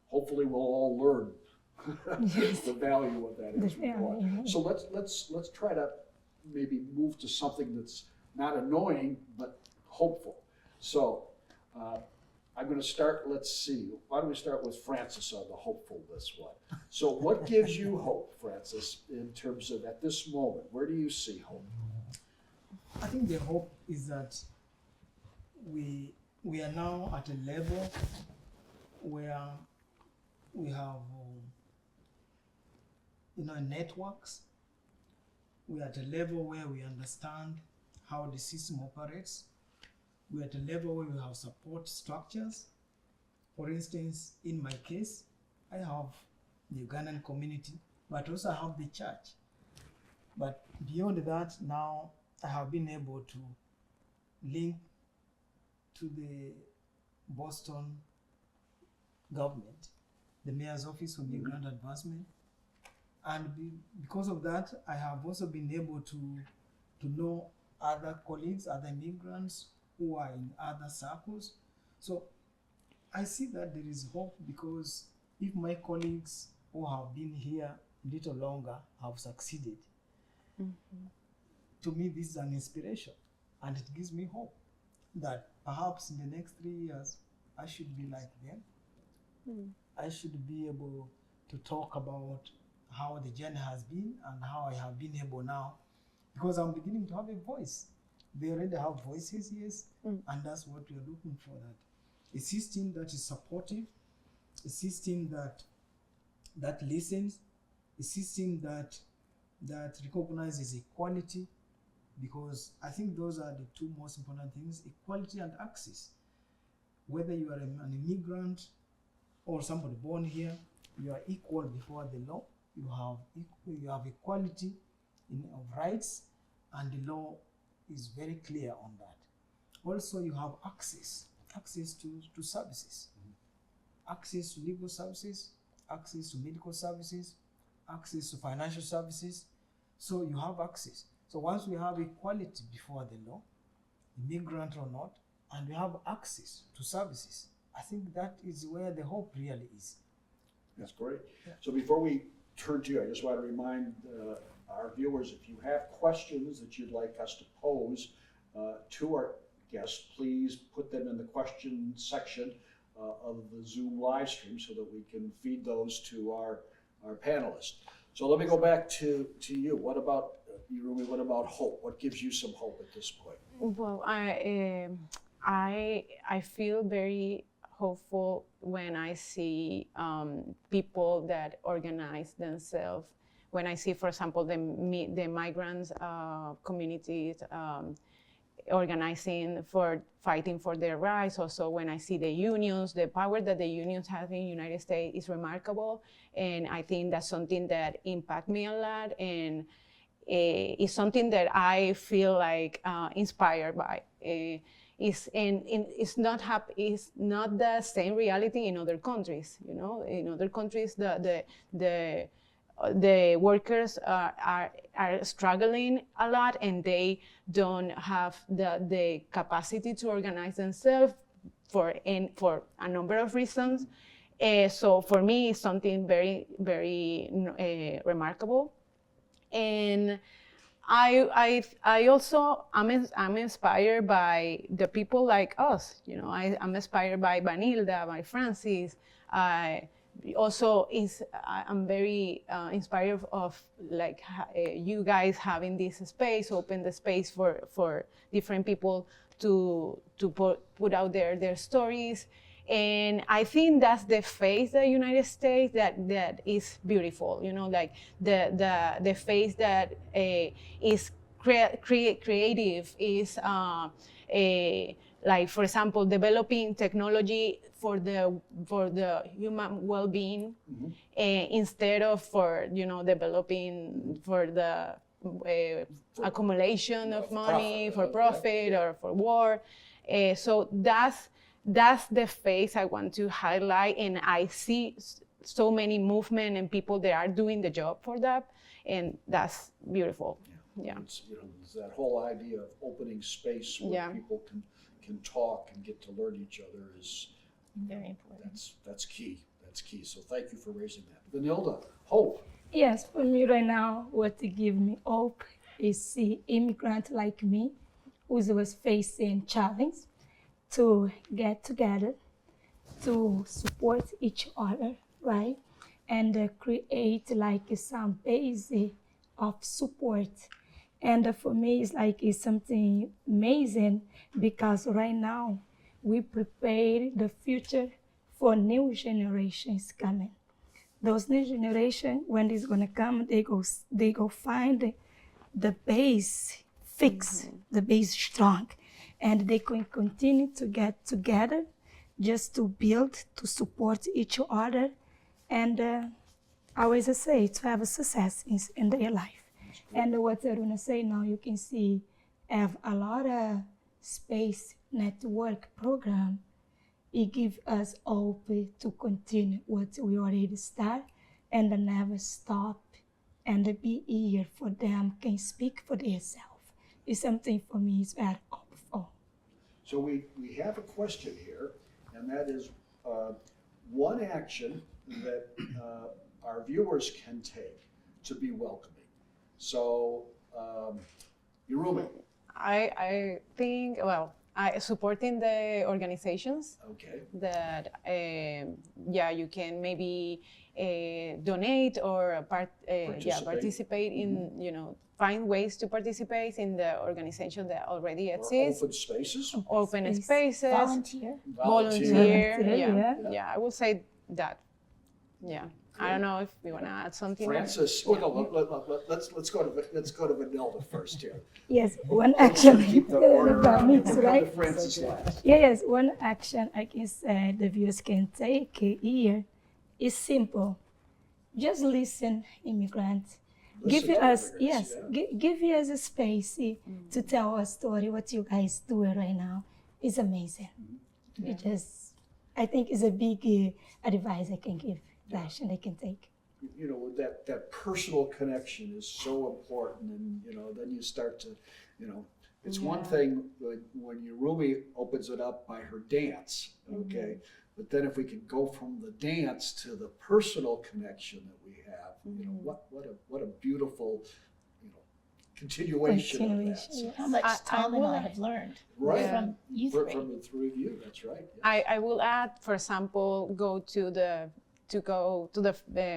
Speaker 1: hopefully we'll all learn the value of that as we go on. So let's try to maybe move to something that's not annoying but hopeful. So I'm going to start. Let's see. Why don't we start with Francis on the hopefulness one? So what gives you hope, Francis, in terms of at this moment? Where do you see hope?
Speaker 4: I think the hope is that we are now at a level where we have networks. We're at a level where we understand how the system operates. We're at a level where we have support structures. For instance, in my case, I have the Ugandan community, but also I have the church. But beyond that, now I have been able to link to the Boston government, the mayor's office for migrant advancement. And because of that, I have also been able to know other colleagues, other immigrants who are in other circles. So I see that there is hope, because if my colleagues who have been here a little longer have succeeded, to me this is an inspiration, and it gives me hope that perhaps in the next 3 years I should be like them. I should be able to talk about how the journey has been and how I have been able now, because I'm beginning to have a voice. They already have voices, yes, and that's what we're looking for, that a system that is supportive, a system that listens, a system that recognizes equality, because I think those are the two most important things: equality and access. Whether you are an immigrant or somebody born here, you are equal before the law. You have equality of rights, and the law is very clear on that. Also, you have access to services, access to legal services, access to medical services, access to financial services. So you have access. So once we have equality before the law, immigrant or not, and we have access to services, I think that is where the hope really is.
Speaker 1: That's great. So before we turn to you, I just want to remind our viewers, if you have questions that you'd like us to pose to our guests, please put them in the question section of the Zoom live stream so that we can feed those to our panelists. So let me go back to you. What about Irumi? What about hope? What gives you some hope at this point?
Speaker 3: Well, I feel very hopeful when I see people that organize themselves. When I see, for example, the migrants communities organizing for fighting for their rights. Also, when I see the unions, the power that the unions have in the United States is remarkable, and I think that's something that impacts me a lot, and it's something that I feel like inspired by. It's not the same reality in other countries. You know, in other countries, the workers are struggling a lot, and they don't have the capacity to organize themselves for a number of reasons. So for me, it's something very, very remarkable. And I also I'm inspired by the people like us. You know, I'm inspired by Vanilda, by Francis. Also, I'm very inspired of like you guys having this space, open the space for different people to put out their stories. And I think that's the face of the United States that is beautiful, you know, like the face that is creative, is like, for example, developing technology for the human well-being, instead of developing for the accumulation of money, for profit, or for war. So that's the face I want to highlight, and I see so many movement and people that are doing the job for that, and that's beautiful. Yeah.
Speaker 1: It's, it's that whole idea of opening space where people can talk and get to learn each other is
Speaker 2: very important.
Speaker 1: That's key. That's key. So thank you for raising that. Vanilda, hope.
Speaker 5: Yes, for me right now, what gives me hope is see immigrant like me who was facing challenge to get together, to support each other, right? And create like some base of support. And for me, it's something amazing, because right now we prepare the future for new generations coming. those new generation, when it's gonna come, they go find the base fix, the base strong, and they can continue to get together just to build, to support each other, and always I say to have a success in their life. And what I wanna say now, you can see have a lot of space network program. It gives us hope to continue what we already start and never stop and be here for them, can speak for themselves. It's something for me is very hopeful.
Speaker 1: So we have a question here, and that is one action that our viewers can take to be welcoming. So, Yurumi.
Speaker 3: I think, well, supporting the organizations
Speaker 1: Okay.
Speaker 3: that, you can maybe donate or participate in, find ways to participate in the organization that already
Speaker 1: Or
Speaker 3: exists.
Speaker 1: open spaces.
Speaker 3: Open
Speaker 5: Space.
Speaker 3: spaces,
Speaker 2: Volunteer.
Speaker 3: volunteer.
Speaker 5: Volunteer,
Speaker 3: Yeah, I will say that. Yeah, I don't know if you want to add something.
Speaker 1: Francis, let's go to Vanilla first here.
Speaker 5: Yes, one action.
Speaker 1: Keep the order.
Speaker 5: That mix,
Speaker 1: We'll come to
Speaker 5: right?
Speaker 1: Francis last.
Speaker 5: Yes, one action I can say the viewers can take here is simple. Just listen, immigrants.
Speaker 1: Listen
Speaker 5: Give
Speaker 1: to
Speaker 5: us,
Speaker 1: immigrants,
Speaker 5: yes, give us a space to tell our story, what you guys doing right now. It's amazing. It just, I think it's a big advice I can give, action they can take.
Speaker 1: You know, that personal connection is so important, and then you start to, it's one thing when Yurumi opens it up by her dance, okay, but then if we can go from the dance to the personal connection that we have, what a beautiful, continuation of that. So,
Speaker 2: How much
Speaker 3: I
Speaker 2: Tom and
Speaker 3: will-
Speaker 2: I have learned
Speaker 1: right,
Speaker 2: from you three.
Speaker 1: from the three of you, that's right. Yeah.
Speaker 3: I will add, for example, go to the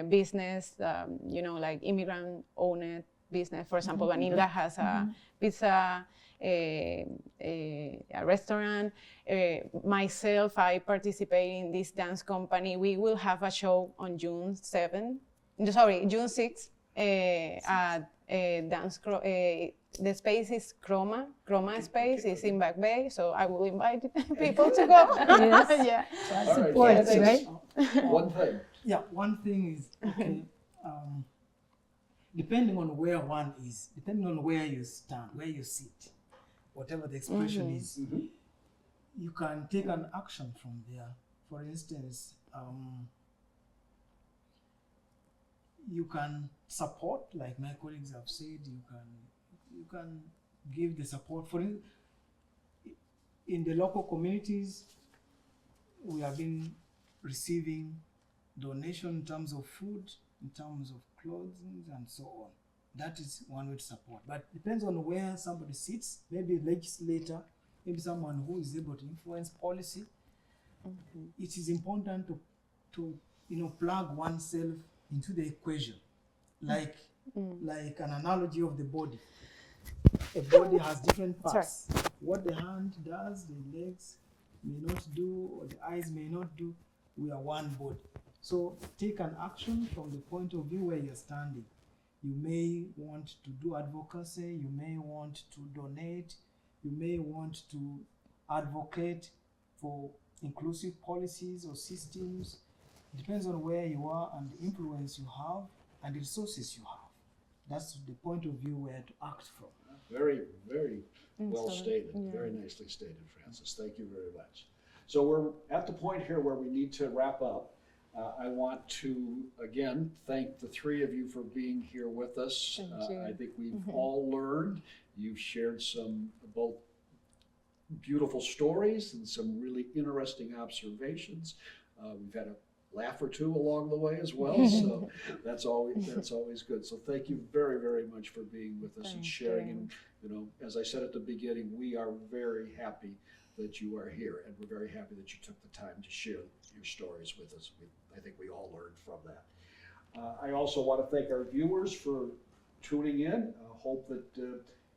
Speaker 3: business, like immigrant owned business. For example, Vanilla has a pizza, a restaurant. Myself, I participate in this dance company. We will have a show on June 6th at dance. The space is Chroma Space. It's in Back Bay, so I will invite people to go.
Speaker 5: Yes.
Speaker 3: Yeah.
Speaker 1: All right,
Speaker 5: Support,
Speaker 1: Francis,
Speaker 5: right?
Speaker 1: one thing.
Speaker 4: Yeah, one thing is, okay, depending on where one is, depending on where you stand, where you sit, whatever the expression is, you can take an action from there. For instance, you can support, like my colleagues have said, you can give the support. In the local communities, we have been receiving donation in terms of food, in terms of clothing, and so on. That is one way to support. But it depends on where somebody sits, maybe a legislator, maybe someone who is able to influence policy. It is important to plug oneself into the equation, like an analogy of the body. A body has different parts. What the hand does, the legs may not do, or the eyes may not do. We are one body. So take an action from the point of view where you're standing. You may want to do advocacy, you may want to donate, you may want to advocate for inclusive policies or systems. It depends on where you are and the influence you have and the resources you have. That's the point of view where to act from.
Speaker 1: Very, very well stated. Very nicely stated, Francis. Thank you very much. So we're at the point here where we need to wrap up. I want to, again, thank the three of you for being here with us.
Speaker 3: Thank you.
Speaker 1: I think we've all learned. You've shared some both beautiful stories and some really interesting observations. We've had a laugh or two along the way as well, so that's always good. So thank you very, very much for being with us and sharing. And as I said at the beginning, we are very happy that you are here, and we're very happy that you took the time to share your stories with us. I think we all learned from that. I also want to thank our viewers for tuning in. I hope that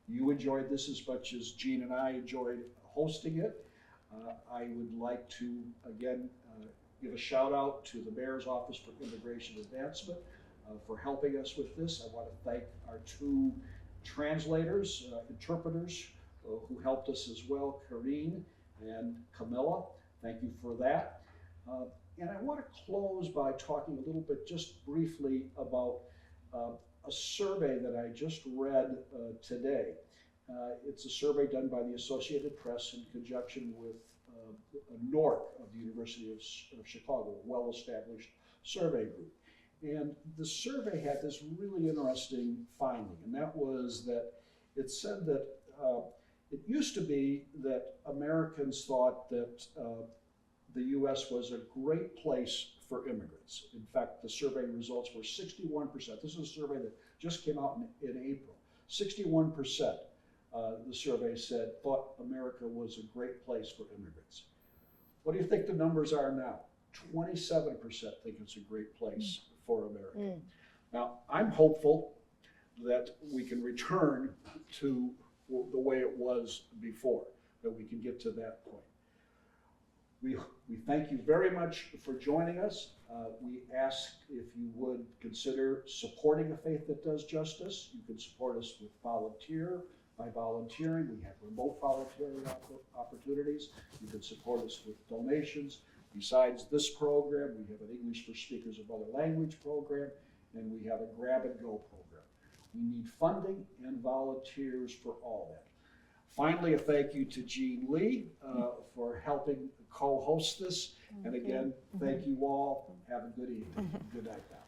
Speaker 1: you enjoyed this as much as Jean and I enjoyed hosting it. I would like to, again, give a shout out to the Mayor's Office for Immigration Advancement for helping us with this. I want to thank our two translators, interpreters who helped us as well, Karine and Camilla. Thank you for that. And I want to close by talking a little bit, just briefly, about a survey that I just read today. It's a survey done by the Associated Press in conjunction with NORC of the University of Chicago, a well-established survey group. And the survey had this really interesting finding, and that was that it said that it used to be that Americans thought that the U.S. was a great place for immigrants. In fact, the survey results were 61%. This is a survey that just came out in April. 61%, the survey said, thought America was a great place for immigrants. What do you think the numbers are now? 27% think it's a great place for America. Now, I'm hopeful that we can return to the way it was before, that we can get to that point. We thank you very much for joining us. We ask if you would consider supporting a faith that does justice. You can support us with by volunteering. We have remote volunteering opportunities. You can support us with donations. Besides this program, we have an English for Speakers of Other Language program, and we have a Grab and Go program. We need funding and volunteers for all that. Finally, a thank you to Jean Lee for helping co-host this. And again, thank you all. Have a good evening. Good night now.